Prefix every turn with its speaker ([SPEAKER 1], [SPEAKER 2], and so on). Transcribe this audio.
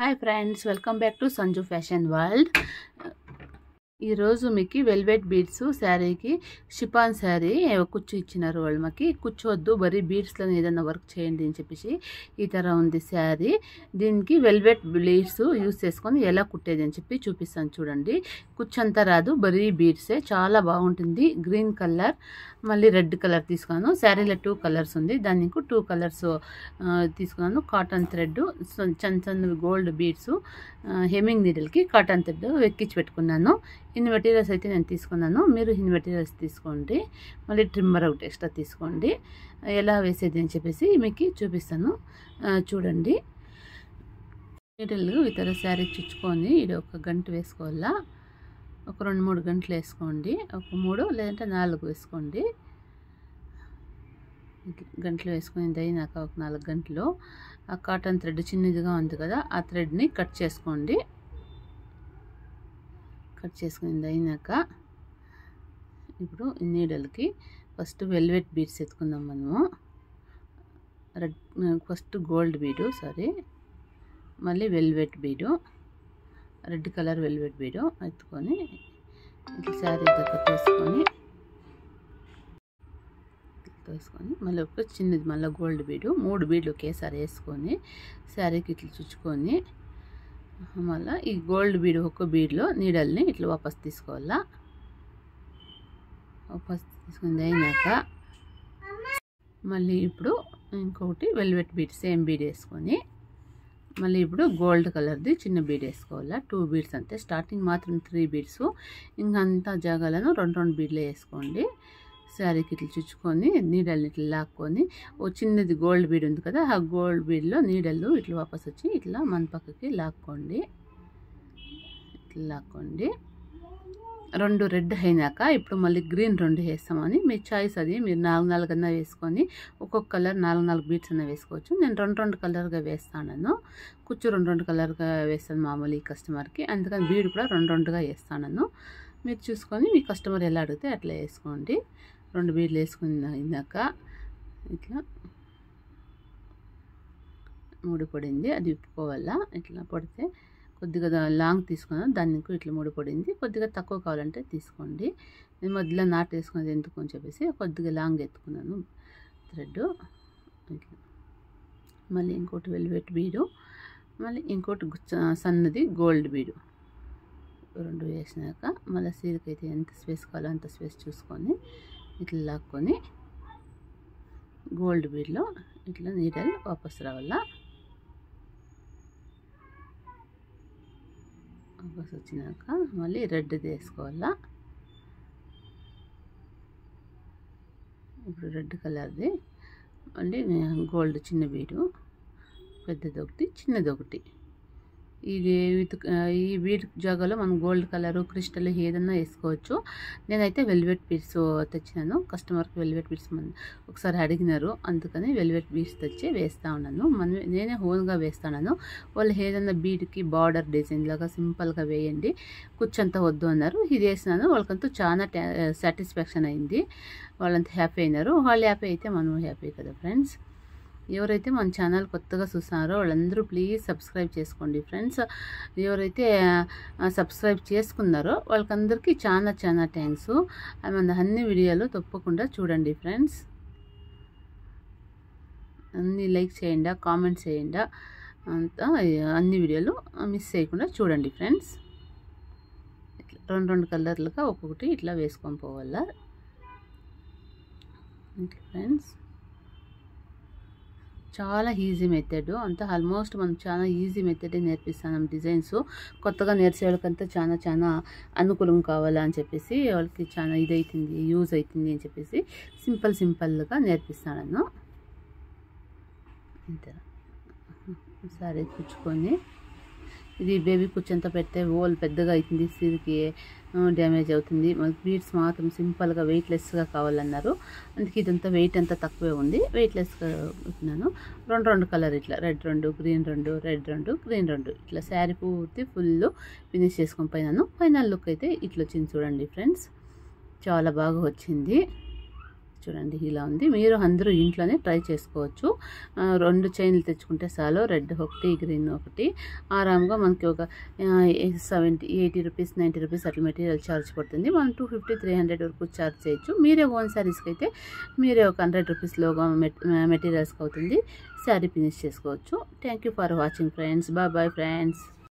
[SPEAKER 1] Hi friends, welcome back to Sanju fashion world. ఈరోజు మీకు velvet beads శారీకి షిఫాన్ శారీ కుచ్చు ఇచ్చినారు. వాళ్ళు మాకు కుచ్చు వద్దు, బరీ బీడ్స్లో ఏదైనా వర్క్ చేయండి అని చెప్పేసి ఈ తర ఉంది శారీ. దీనికి వెల్వెట్ బీడ్స్ యూస్ చేసుకొని ఎలా కుట్టేది అని చెప్పి చూపిస్తాను చూడండి. కుచ్చు అంతా రాదు, బరీ బీడ్సే, చాలా బాగుంటుంది. గ్రీన్ కలర్ మళ్ళీ రెడ్ కలర్ తీసుకున్నాను. శారీలో 2 కలర్స్ ఉంది, దానికి 2 కలర్స్ తీసుకున్నాను. కాటన్ థ్రెడ్, చిన్న గోల్డ్ బీడ్స్, హెమ్మింగ్ నీడిల్కి కాటన్ థ్రెడ్ ఎక్కించి పెట్టుకున్నాను. ఇన్ని మెటీరియల్స్ అయితే నేను తీసుకున్నాను. మీరు ఇన్ని మెటీరియల్స్ తీసుకోండి, మళ్ళీ ట్రిమ్మర్ ఒకటి ఎక్స్ట్రా తీసుకోండి. ఎలా వేసేది అని చెప్పేసి మీకు చూపిస్తాను చూడండి. నీడిల్ ఇతర శారీ చుచ్చుకొని ఇది 1 గంట వేసుకోవాలా. ఒక 2-3 గంటలు వేసుకోండి. ఒక 3 లేదంటే 4 వేసుకోండి. గంటలు వేసుకుని అయినాక ఒక 4 గంటలు ఆ కాటన్ థ్రెడ్ చిన్నదిగా ఉంది కదా, ఆ థ్రెడ్ని కట్ చేసుకోండి. కట్ చేసుకుని అయినాక ఇప్పుడు నీడల్కి ఫస్ట్ వెల్వెట్ బీడ్స్ ఎత్తుకుందాం మనము. ఫస్ట్ గోల్డ్ బీడు, మళ్ళీ వెల్వెట్ బీడు, రెడ్ కలర్ వెల్వెట్ బీడు ఎత్తుకొని ఇట్లా శారీ దగ్గర తీసుకొని మళ్ళీ ఒక చిన్నది మళ్ళీ గోల్డ్ బీడు, 3 బీడ్లు ఒకేసారి వేసుకొని శారీకి ఇట్లా చుచ్చుకొని మళ్ళీ ఈ గోల్డ్ బీడు ఒక బీడ్లో నీడల్ని ఇట్లా వాపస్ తీసుకోవాలా. వాపస్ తీసుకుని అయినాక మళ్ళీ ఇప్పుడు ఇంకొకటి వెల్వెట్ బీడ్, సేమ్ బీడ్ వేసుకొని మళ్ళీ ఇప్పుడు గోల్డ్ కలర్ది చిన్న బీడ్ వేసుకోవాలా. 2 బీడ్స్ అంతే, స్టార్టింగ్ మాత్రం 3 బీడ్స్, ఇంకంతా జాగాలను 2 బీడ్లే వేసుకోండి. శారీకి ఇట్లా చుచ్చుకొని నీడల్ని ఇట్లా లాక్కొని ఓ చిన్నది గోల్డ్ బీడ్ ఉంది కదా, ఆ గోల్డ్ బీడ్లో నీడలు ఇట్లా వాపస్ వచ్చి ఇట్లా మన పక్కకి లాక్కోండి. ఇట్లా లాక్కోండి. 2 రెడ్ అయినాక ఇప్పుడు మళ్ళీ గ్రీన్ 2 వేస్తామని మీ చాయిస్, అది మీరు 4 అన్నా వేసుకొని ఒక్కొక్క కలర్ 4 బీడ్స్ అన్నా వేసుకోవచ్చు. నేను 2 కలర్గా వేస్తాను. కుచ్చు 2 కలర్గా వేస్తాను మామూలు ఈ కస్టమర్కి, అందుకని బీడ్ కూడా 2గా వేస్తాను. మీరు చూసుకొని మీ కస్టమర్ ఎలా అడిగితే అట్లా వేసుకోండి. 2 బీడ్లు వేసుకున్నాక ఇట్లా ముడిపడింది, అది విప్పుకోవాలా. ఇట్లా పడితే కొద్దిగా లాంగ్ తీసుకున్నాను, దానికి ఇట్లా ముడిపడింది. కొద్దిగా తక్కువ కావాలంటే తీసుకోండి. నేను మధ్యలో నాట్ వేసుకునేది ఎందుకు అని చెప్పేసి కొద్దిగా లాంగ్ ఎత్తుకున్నాను థ్రెడ్. ఇట్లా మళ్ళీ ఇంకోటి వెల్వెట్ బీడు, మళ్ళీ ఇంకోటి సన్నది గోల్డ్ బీడు 2 వేసినాక మళ్ళీ సీరకి అయితే ఎంత స్పేస్ కావాలో అంత స్పేస్ చూసుకొని ఇట్లా లాక్కొని గోల్డ్ బీడ్లో ఇట్లా నీడల్ వాపస్ రావాలా. వాపస్ వచ్చినాక మళ్ళీ రెడ్ది వేసుకోవాలా. ఇప్పుడు రెడ్ కలర్ది మళ్ళీ గోల్డ్ చిన్న బీడు, పెద్దది ఒకటి చిన్నది ఒకటి. ఈ బీడ్ జాగాలో మనం గోల్డ్ కలరు క్రిస్టల్ ఏదన్నా వేసుకోవచ్చు. నేనైతే వెల్వెట్ బీడ్స్ తెచ్చినాను. కస్టమర్కి వెల్వెట్ బీడ్స్ ఒకసారి అడిగినారు, అందుకని వెల్వెట్ బీడ్స్ తెచ్చి వేస్తూ ఉన్నాను. నేనే ఓన్గా వేస్తాను. వాళ్ళు ఏదన్నా బీడ్కి బార్డర్ డిజైన్ లాగా సింపుల్గా వేయండి, కుచ్చంతా వద్దు అన్నారు. ఇది వేసినాను. వాళ్ళకంతా చాలా సాటిస్ఫాక్షన్ అయింది, వాళ్ళంతా హ్యాపీ అయినారు. వాళ్ళు హ్యాపీ అయితే మనం హ్యాపీ కదా ఫ్రెండ్స్. ఎవరైతే మన ఛానల్ కొత్తగా చూస్తున్నారో వాళ్ళందరూ ప్లీజ్ సబ్స్క్రైబ్ చేసుకోండి ఫ్రెండ్స్. ఎవరైతే సబ్స్క్రైబ్ చేసుకున్నారో వాళ్ళకందరికీ చాలా థ్యాంక్స్. మన అన్ని వీడియోలు తప్పకుండా చూడండి ఫ్రెండ్స్. అన్ని లైక్ చేయండి, కామెంట్స్ చేయండి, అంతా అన్ని వీడియోలు మిస్ చేయకుండా చూడండి ఫ్రెండ్స్. ఇట్లా 2 కలర్లుగా ఒక్కొక్కటి ఇట్లా వేసుకొని పోవాలా ఫ్రెండ్స్. చాలా ఈజీ మెథడ్, అంతా ఆల్మోస్ట్ మనం చాలా ఈజీ మెథడ్ నేర్పిస్తాం. డిజైన్స్ కొత్తగా నేర్చే వాళ్ళకంతా చాలా అనుకూలం కావాలా అని చెప్పేసి వాళ్ళకి చాలా ఇదవుతుంది, యూజ్ అవుతుంది అని చెప్పేసి సింపుల్గా నేర్పిస్తాను. అంతే సరే కుచ్చుకొని ఇది బేబీ కుచ్చంతా పెడితే ఓల్ పెద్దగా అవుతుంది, సీరికి డ్యామేజ్ అవుతుంది. మనకి బీడ్స్ మాత్రం సింపుల్గా వెయిట్లెస్గా కావాలన్నారు, అందుకే ఇదంతా వెయిట్ అంతా తక్కువే ఉంది, వెయిట్లెస్గా పెట్టినాను. 2 కలర్ ఇట్లా రెడ్ 2 గ్రీన్ 2 రెడ్ 2 గ్రీన్ 2 ఇట్లా శారీ పూర్తి ఫుల్ ఫినిష్ చేసుకొని పోయినాను. ఫైనల్ లుక్ అయితే ఇట్లా వచ్చింది చూడండి ఫ్రెండ్స్, చాలా బాగా వచ్చింది. చూడండి ఇలా ఉంది. మీరు అందరూ ఇంట్లోనే ట్రై చేసుకోవచ్చు. 2 చైన్లు తెచ్చుకుంటే చాలు, రెడ్ ఒకటి గ్రీన్ ఒకటి. ఆరాంగా మనకి ఒక 80 రూపీస్ 90 రూపీస్ అట్లా మెటీరియల్ ఛార్జ్ పడుతుంది. మనం 250 300 వరకు ఛార్జ్ చేయొచ్చు. మీరే ఓన్ శారీస్కి అయితే మీరే ఒక 100 రూపీస్లోగా మెటీరియల్స్కి అవుతుంది. శారీ ఫినిష్ చేసుకోవచ్చు. Thank you for watching friends. Bye friends.